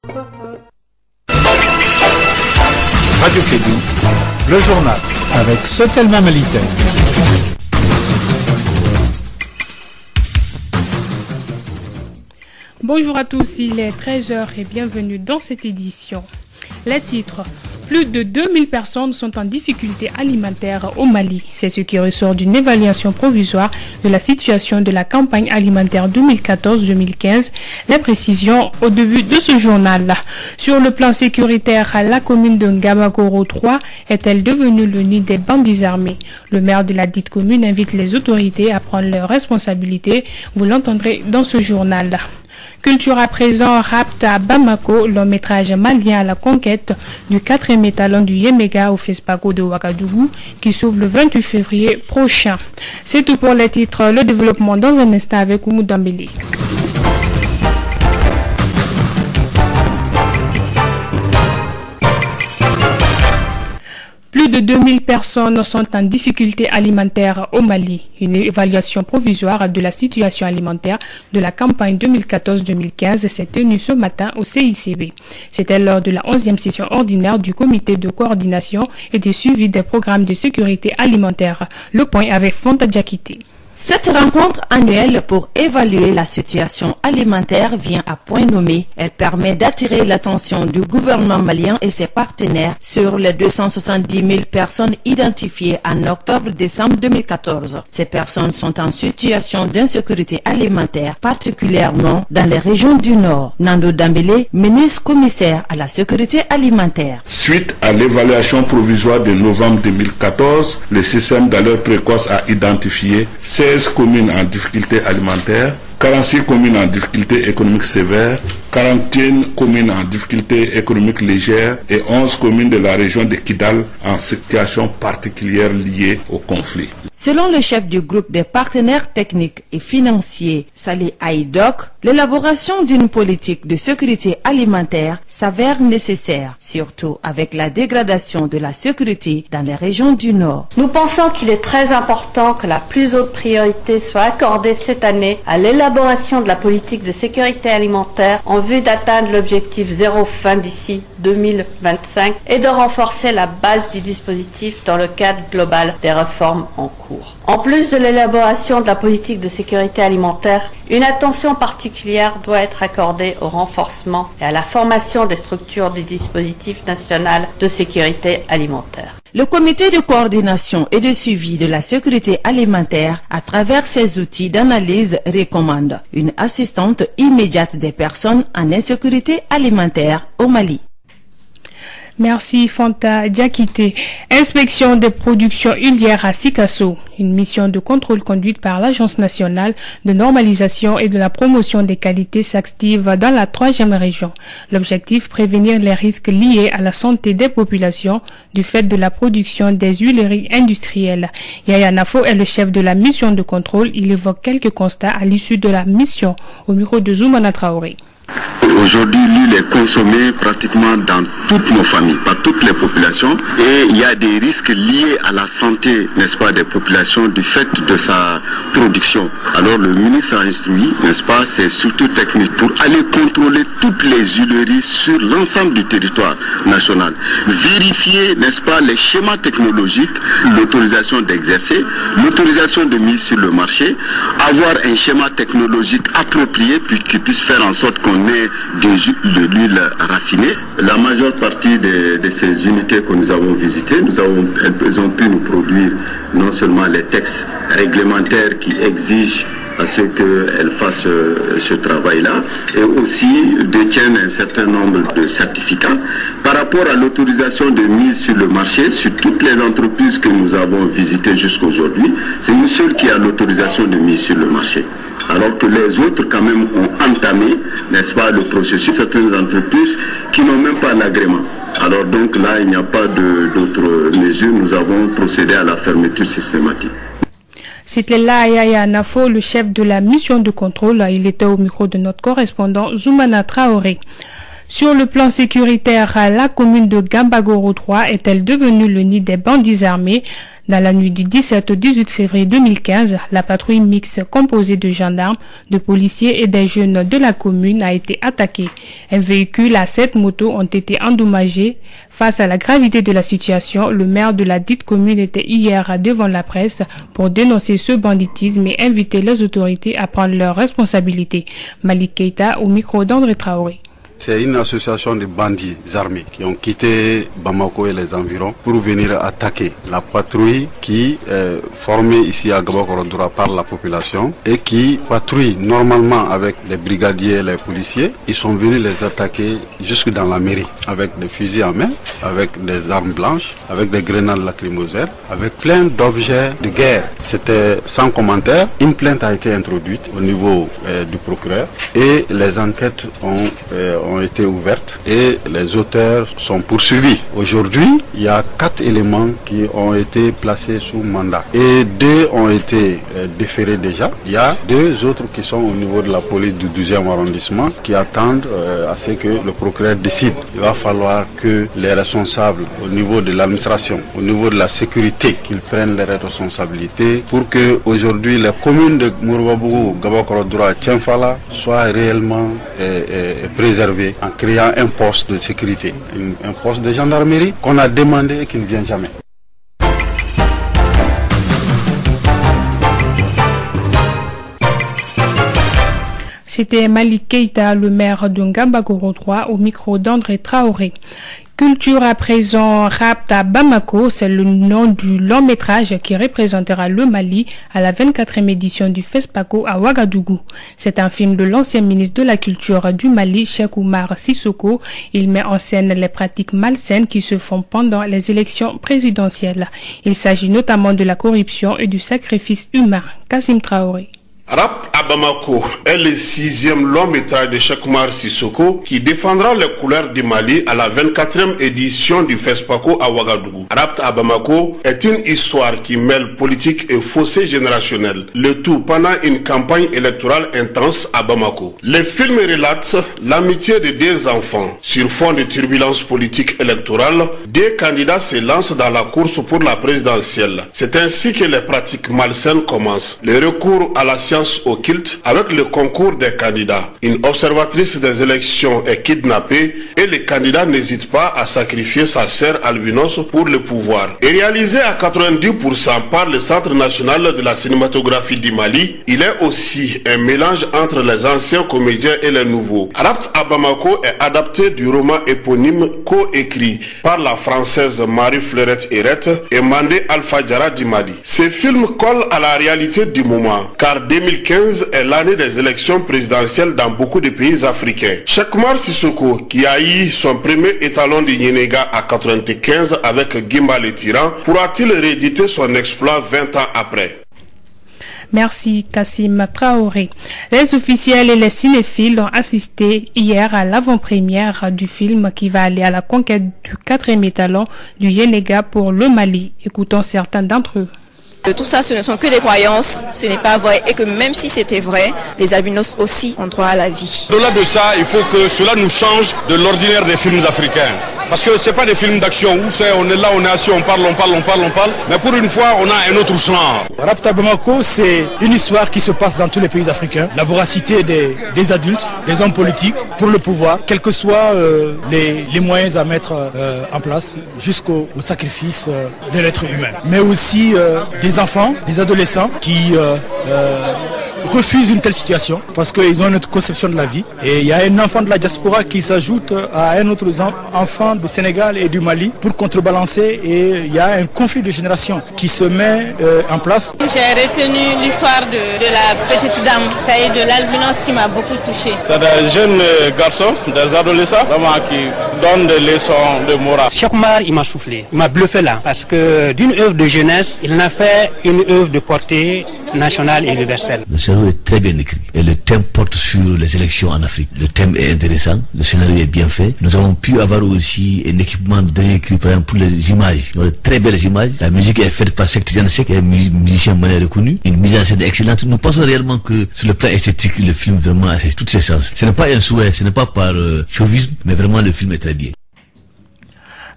Radio Kédou, le journal avec Sotelma Malitaire. Bonjour à tous, il est 13h et bienvenue dans cette édition. Les titres. Plus de 2000 personnes sont en difficulté alimentaire au Mali. C'est ce qui ressort d'une évaluation provisoire de la situation de la campagne alimentaire 2014-2015. Les précisions au début de ce journal. Sur le plan sécuritaire, la commune de Ngabakoro 3 est-elle devenue le nid des bandits armés? Le maire de la dite commune invite les autorités à prendre leurs responsabilités. Vous l'entendrez dans ce journal. Culture à présent, Rapta Bamako, long métrage malien à la conquête du 4e étalon du Yemega au FESPACO de Ouagadougou qui s'ouvre le 28 février prochain. C'est tout pour les titres. Le développement dans un instant avec Oumou Dambélé. Plus de 2000 personnes sont en difficulté alimentaire au Mali. Une évaluation provisoire de la situation alimentaire de la campagne 2014-2015 s'est tenue ce matin au CICB. C'était lors de la 11e session ordinaire du comité de coordination et de suivi des programmes de sécurité alimentaire. Le point avec Fonta Diakité. Cette rencontre annuelle pour évaluer la situation alimentaire vient à point nommé. Elle permet d'attirer l'attention du gouvernement malien et ses partenaires sur les 270 000 personnes identifiées en octobre-décembre 2014. Ces personnes sont en situation d'insécurité alimentaire, particulièrement dans les régions du Nord. Nando Dambélé, ministre commissaire à la sécurité alimentaire. Suite à l'évaluation provisoire de novembre 2014, le système d'alerte précoce a identifié 16 communes en difficulté alimentaire, 46 communes en difficulté économique sévère, 41 communes en difficulté économique légère et 11 communes de la région de Kidal en situation particulière liée au conflit. Selon le chef du groupe des partenaires techniques et financiers, Salih Aïdok, l'élaboration d'une politique de sécurité alimentaire s'avère nécessaire, surtout avec la dégradation de la sécurité dans les régions du Nord. Nous pensons qu'il est très important que la plus haute priorité soit accordée cette année à l'élaboration de la politique de sécurité alimentaire en vue d'atteindre l'objectif zéro faim d'ici 2025 et de renforcer la base du dispositif dans le cadre global des réformes en cours. En plus de l'élaboration de la politique de sécurité alimentaire, une attention particulière doit être accordée au renforcement et à la formation des structures du dispositif national de sécurité alimentaire. Le comité de coordination et de suivi de la sécurité alimentaire, à travers ses outils d'analyse, recommande une assistance immédiate des personnes en insécurité alimentaire au Mali. Merci Fanta Diakité. Inspection des productions huilières à Sikasso. Une mission de contrôle conduite par l'Agence nationale de normalisation et de la promotion des qualités s'active dans la 3e région. L'objectif, prévenir les risques liés à la santé des populations du fait de la production des huileries industrielles. Yaya Nafo est le chef de la mission de contrôle. Il évoque quelques constats à l'issue de la mission au micro de Zoumana Traoré. Aujourd'hui, l'huile est consommée pratiquement dans toutes nos familles, par toutes les populations, et il y a des risques liés à la santé, n'est-ce pas, des populations du fait de sa production. Alors le ministre a instruit, n'est-ce pas, c'est surtout technique pour aller contrôler toutes les huileries sur l'ensemble du territoire national, vérifier, n'est-ce pas, les schémas technologiques, l'autorisation d'exercer, l'autorisation de mise sur le marché, avoir un schéma technologique approprié puis qui puisse faire en sorte qu'on ait de l'huile raffinée. La majeure partie de ces unités que nous avons visitées, elles ont pu nous produire non seulement les textes réglementaires qui exigent à ce qu'elles fassent ce travail-là, et aussi détiennent un certain nombre de certificats. Par rapport à l'autorisation de mise sur le marché, sur toutes les entreprises que nous avons visitées jusqu'aujourd'hui, c'est une seule qui a l'autorisation de mise sur le marché. Alors que les autres quand même ont entamé, n'est-ce pas, le processus, certaines entreprises qui n'ont même pas l'agrément. Alors donc là, il n'y a pas d'autres mesures, nous avons procédé à la fermeture systématique. C'était là Yaya Nafo, le chef de la mission de contrôle. Il était au micro de notre correspondant Zoumana Traoré. Sur le plan sécuritaire, la commune de Gambagoro 3 est-elle devenue le nid des bandits armés? Dans la nuit du 17 au 18 février 2015, la patrouille mixte composée de gendarmes, de policiers et des jeunes de la commune a été attaquée. Un véhicule à 7 motos ont été endommagés. Face à la gravité de la situation, le maire de la dite commune était hier devant la presse pour dénoncer ce banditisme et inviter les autorités à prendre leurs responsabilités. Malik Keita au micro d'André Traoré. C'est une association de bandits armés qui ont quitté Bamako et les environs pour venir attaquer la patrouille qui est formée ici à Gabakoro-Doura par la population et qui patrouille normalement avec les brigadiers et les policiers. Ils sont venus les attaquer jusque dans la mairie avec des fusils à main, avec des armes blanches, avec des grenades lacrymogènes, avec plein d'objets de guerre. C'était sans commentaire. Une plainte a été introduite au niveau du procureur et les enquêtes ont été ouvertes et les auteurs sont poursuivis. Aujourd'hui, il y a 4 éléments qui ont été placés sous mandat et 2 ont été déférés déjà. Il y a 2 autres qui sont au niveau de la police du 12e arrondissement qui attendent à ce que le procureur décide. Il va falloir que les responsables au niveau de l'administration, au niveau de la sécurité, qu'ils prennent les responsabilités pour que aujourd'hui les communes de Mourbabougou, Gabakoro-Doura, Tienfala soient réellement préservées en créant un poste de sécurité, un poste de gendarmerie qu'on a demandé et qui ne vient jamais. C'était Malik Keita, le maire de Gambagoro 3, au micro d'André Traoré. Culture à présent, Rapt à Bamako, c'est le nom du long métrage qui représentera le Mali à la 24e édition du FESPACO à Ouagadougou. C'est un film de l'ancien ministre de la Culture du Mali, Cheikh Oumar Sissoko. Il met en scène les pratiques malsaines qui se font pendant les élections présidentielles. Il s'agit notamment de la corruption et du sacrifice humain. Kassim Traoré. Rapt à Bamako est le 6e long métrage de Cheikh Oumar Sissoko qui défendra les couleurs du Mali à la 24e édition du FESPACO à Ouagadougou. Rapt à Bamako est une histoire qui mêle politique et fossé générationnel, le tout pendant une campagne électorale intense à Bamako. Le film relate l'amitié de 2 enfants. Sur fond de turbulences politiques électorales, 2 candidats se lancent dans la course pour la présidentielle. C'est ainsi que les pratiques malsaines commencent. Le recours à la science occulte avec le concours des candidats. Une observatrice des élections est kidnappée et le candidat n'hésite pas à sacrifier sa sœur albinos pour le pouvoir. Et réalisé à 90% par le Centre national de la cinématographie du Mali, il est aussi un mélange entre les anciens comédiens et les nouveaux. Rapt à Bamako est adapté du roman éponyme co-écrit par la française Marie Fleurette Hérette et Mandé Alpha Diarra du Mali. Ce film colle à la réalité du moment car 2015 est l'année des élections présidentielles dans beaucoup de pays africains. Cheikh Oumar Sissoko, qui a eu son premier étalon de Yenega à 95 avec Gimba le tyran, pourra-t-il rééditer son exploit 20 ans après? Merci Kassim Traoré. Les officiels et les cinéphiles ont assisté hier à l'avant-première du film qui va aller à la conquête du 4e étalon du Yenega pour le Mali. Écoutons certains d'entre eux. Tout ça, ce ne sont que des croyances, ce n'est pas vrai et que même si c'était vrai, les albinos aussi ont droit à la vie. Au-delà de ça, il faut que cela nous change de l'ordinaire des films africains. Parce que ce n'est pas des films d'action où on est là, on est assis, on parle. Mais pour une fois, on a un autre genre. Rapt à Bamako, c'est une histoire qui se passe dans tous les pays africains. La voracité des adultes, des hommes politiques pour le pouvoir, quels que soient les moyens à mettre en place, jusqu'au sacrifice de l'être humain. Mais aussi des enfants, des adolescents qui refusent une telle situation parce qu'ils ont une autre conception de la vie. Et il y a un enfant de la diaspora qui s'ajoute à un autre enfant du Sénégal et du Mali pour contrebalancer, et il y a un conflit de génération qui se met en place. J'ai retenu l'histoire de la petite dame, ça est de l'albinos qui m'a beaucoup touché. C'est des jeunes garçons, des adolescents vraiment qui donne des leçons de morale. Chokmar, il m'a soufflé, il m'a bluffé là, parce que d'une œuvre de jeunesse, il en a fait une œuvre de portée nationale et universelle. Le scénario est très bien écrit et le thème porte sur les élections en Afrique. Le thème est intéressant, le scénario est bien fait. Nous avons pu avoir aussi un équipement bien écrit, par exemple, pour les images. Il y a de très belles images. La musique est faite par Sektijan Sek, qui est un musicien malais reconnu. Une mise en scène excellente. Nous pensons réellement que sur le plan esthétique, le film vraiment a toutes ses chances. Ce n'est pas un souhait, ce n'est pas par chauvisme, mais vraiment le film est très bien.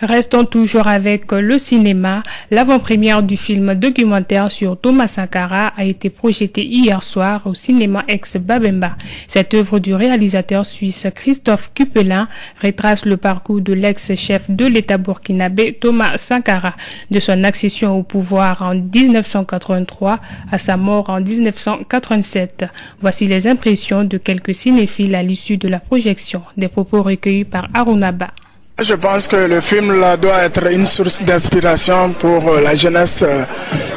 Restons toujours avec le cinéma. L'avant-première du film documentaire sur Thomas Sankara a été projetée hier soir au cinéma ex-Babemba. Cette œuvre du réalisateur suisse Christophe Kupelin retrace le parcours de l'ex-chef de l'État burkinabé Thomas Sankara, de son accession au pouvoir en 1983 à sa mort en 1987. Voici les impressions de quelques cinéphiles à l'issue de la projection, des propos recueillis par Arunaba. Je pense que le film là doit être une source d'inspiration pour la jeunesse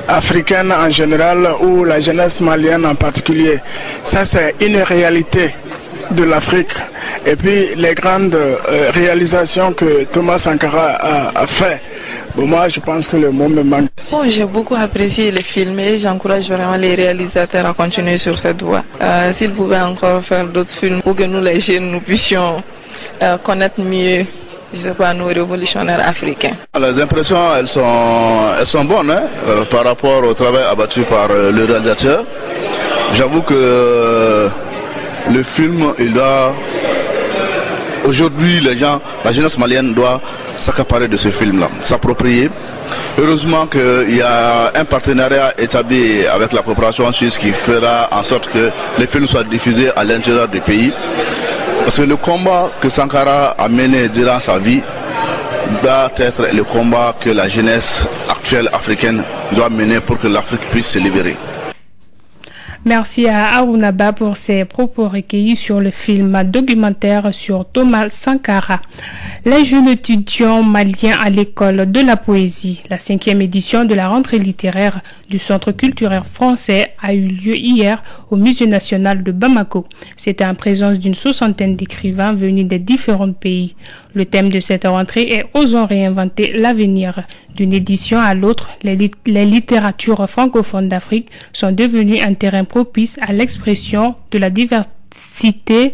africaine en général ou la jeunesse malienne en particulier. Ça, c'est une réalité de l'Afrique. Et puis les grandes réalisations que Thomas Sankara a fait. Bon, moi, je pense que le mot me manque. Bon, j'ai beaucoup apprécié le film et j'encourage vraiment les réalisateurs à continuer sur cette voie. S'ils pouvaient encore faire d'autres films pour que nous, les jeunes, nous puissions connaître mieux, je sais pas, nos révolutionnaires africains. Les impressions, elles sont bonnes par rapport au travail abattu par le réalisateur. J'avoue que le film, il doit... Aujourd'hui, la jeunesse malienne doit s'accaparer de ce film-là, s'approprier. Heureusement qu'il y a un partenariat établi avec la coopération suisse qui fera en sorte que les films soient diffusés à l'intérieur du pays. Parce que le combat que Sankara a mené durant sa vie doit être le combat que la jeunesse actuelle africaine doit mener pour que l'Afrique puisse se libérer. Merci à Arunaba pour ses propos recueillis sur le film documentaire sur Thomas Sankara. Les jeunes étudiants maliens à l'école de la poésie, la 5e édition de la rentrée littéraire du Centre culturel français a eu lieu hier au Musée national de Bamako. C'était en présence d'une 60aine d'écrivains venus des différents pays. Le thème de cette rentrée est « Osons réinventer l'avenir ». D'une édition à l'autre, les littératures francophones d'Afrique sont devenues un terrain propice à l'expression de la diversité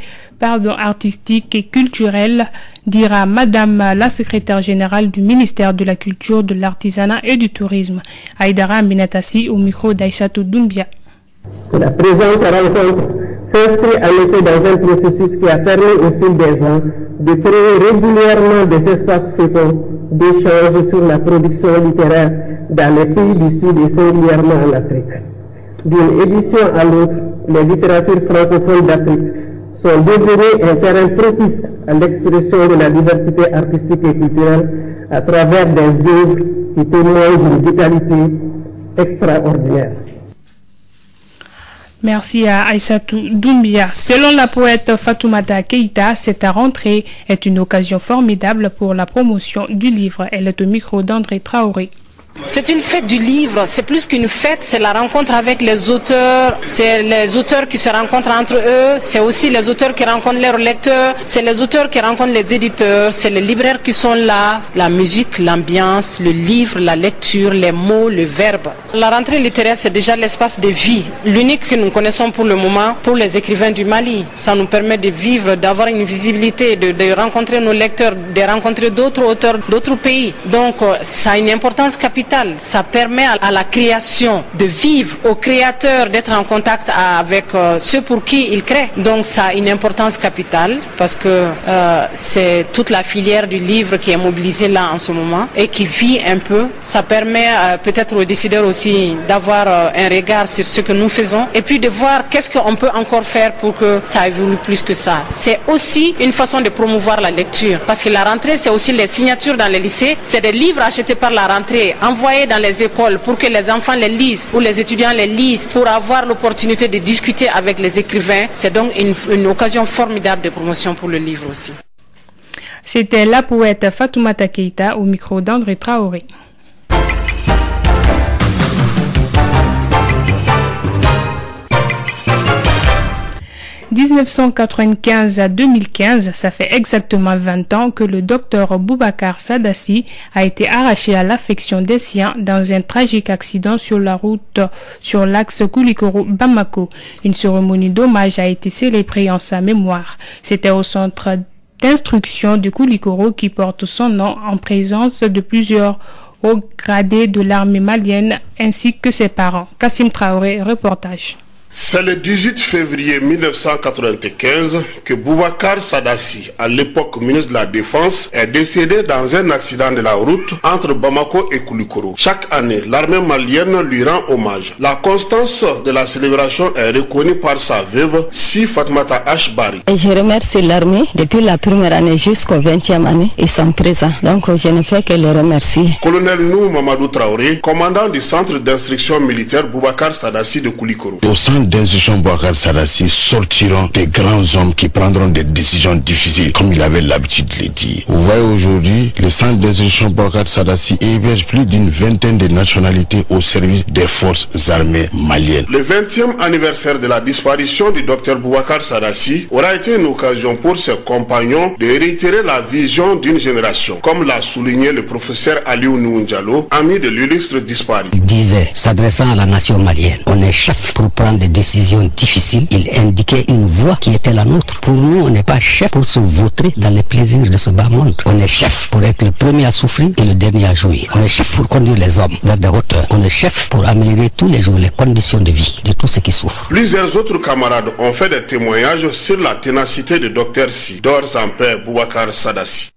artistique et culturelle, dira Madame la secrétaire générale du ministère de la Culture, de l'Artisanat et du Tourisme, Aïdara Aminatassi, au micro d'Aïssatou Doumbia. La présente rencontre s'inscrit en effet dans un processus qui a permis au fil des ans de créer régulièrement des espaces féconds d'échange sur la production littéraire dans les pays du Sud et singulièrement en Afrique. D'une édition à l'autre, les littératures francophones d'Afrique sont devenues un terrain propice à l'expression de la diversité artistique et culturelle à travers des œuvres qui témoignent d'une vitalité extraordinaire. Merci à Aïssatou Doumbia. Selon la poète Fatoumata Keïta, cette rentrée est une occasion formidable pour la promotion du livre. Elle est au micro d'André Traoré. C'est une fête du livre, c'est plus qu'une fête, c'est la rencontre avec les auteurs, c'est les auteurs qui se rencontrent entre eux, c'est aussi les auteurs qui rencontrent leurs lecteurs, c'est les auteurs qui rencontrent les éditeurs, c'est les libraires qui sont là, la musique, l'ambiance, le livre, la lecture, les mots, le verbe. La rentrée littéraire, c'est déjà l'espace de vie, l'unique que nous connaissons pour le moment pour les écrivains du Mali. Ça nous permet de vivre, d'avoir une visibilité, de rencontrer nos lecteurs, de rencontrer d'autres auteurs d'autres pays. Donc ça a une importance capitale. Ça permet à la création de vivre, aux créateurs d'être en contact avec ceux pour qui ils créent. Donc ça a une importance capitale parce que c'est toute la filière du livre qui est mobilisée là en ce moment et qui vit un peu. Ça permet peut-être aux décideurs aussi d'avoir un regard sur ce que nous faisons et puis de voir qu'est-ce qu'on peut encore faire pour que ça évolue plus que ça. C'est aussi une façon de promouvoir la lecture parce que la rentrée c'est aussi les signatures dans les lycées. C'est des livres achetés par la rentrée, envoyés dans les écoles pour que les enfants les lisent ou les étudiants les lisent pour avoir l'opportunité de discuter avec les écrivains. C'est donc une occasion formidable de promotion pour le livre aussi. C'était la poète Fatoumata Keïta au micro d'André Traoré. 1995 à 2015, ça fait exactement 20 ans que le docteur Boubacar Sadassi a été arraché à l'affection des siens dans un tragique accident sur la route sur l'axe Koulikoro-Bamako. Une cérémonie d'hommage a été célébrée en sa mémoire. C'était au centre d'instruction de Koulikoro qui porte son nom en présence de plusieurs hauts gradés de l'armée malienne ainsi que ses parents. Kassim Traoré, reportage. C'est le 18 février 1995 que Boubacar Sadassi, à l'époque ministre de la Défense, est décédé dans un accident de la route entre Bamako et Koulikoro. Chaque année, l'armée malienne lui rend hommage. La constance de la célébration est reconnue par sa veuve, Si Fatmata Ashbari. Et je remercie l'armée. Depuis la première année jusqu'au 20e année, ils sont présents. Donc je ne fais que les remercier. Colonel Nou Mamadou Traoré, commandant du centre d'instruction militaire Boubacar Sadassi de Koulikoro. D'instruction Boubacar Sadassi sortiront des grands hommes qui prendront des décisions difficiles, comme il avait l'habitude de le dire. Vous voyez aujourd'hui, le centre d'instruction Boubacar Sadassi héberge plus d'une vingtaine de nationalités au service des forces armées maliennes. Le 20e anniversaire de la disparition du docteur Boubacar Sadassi aura été une occasion pour ses compagnons de réitérer la vision d'une génération, comme l'a souligné le professeur Aliou Noundialo, ami de l'illustre disparu. Il disait, s'adressant à la nation malienne, on est chef pour prendre des décisions difficiles. Il indiquait une voie qui était la nôtre. Pour nous, on n'est pas chef pour se vautrer dans les plaisirs de ce bas monde. On est chef pour être le premier à souffrir et le dernier à jouir. On est chef pour conduire les hommes vers des hauteurs. On est chef pour améliorer tous les jours les conditions de vie de tous ceux qui souffrent. Plusieurs autres camarades ont fait des témoignages sur la ténacité de Dr Si, d'ores en paix Boubacar Sadassi.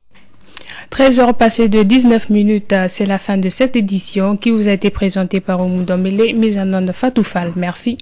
13h passées de 19 minutes, c'est la fin de cette édition qui vous a été présentée par Oumou Dombele, mise en onde Fatou Fall. Merci.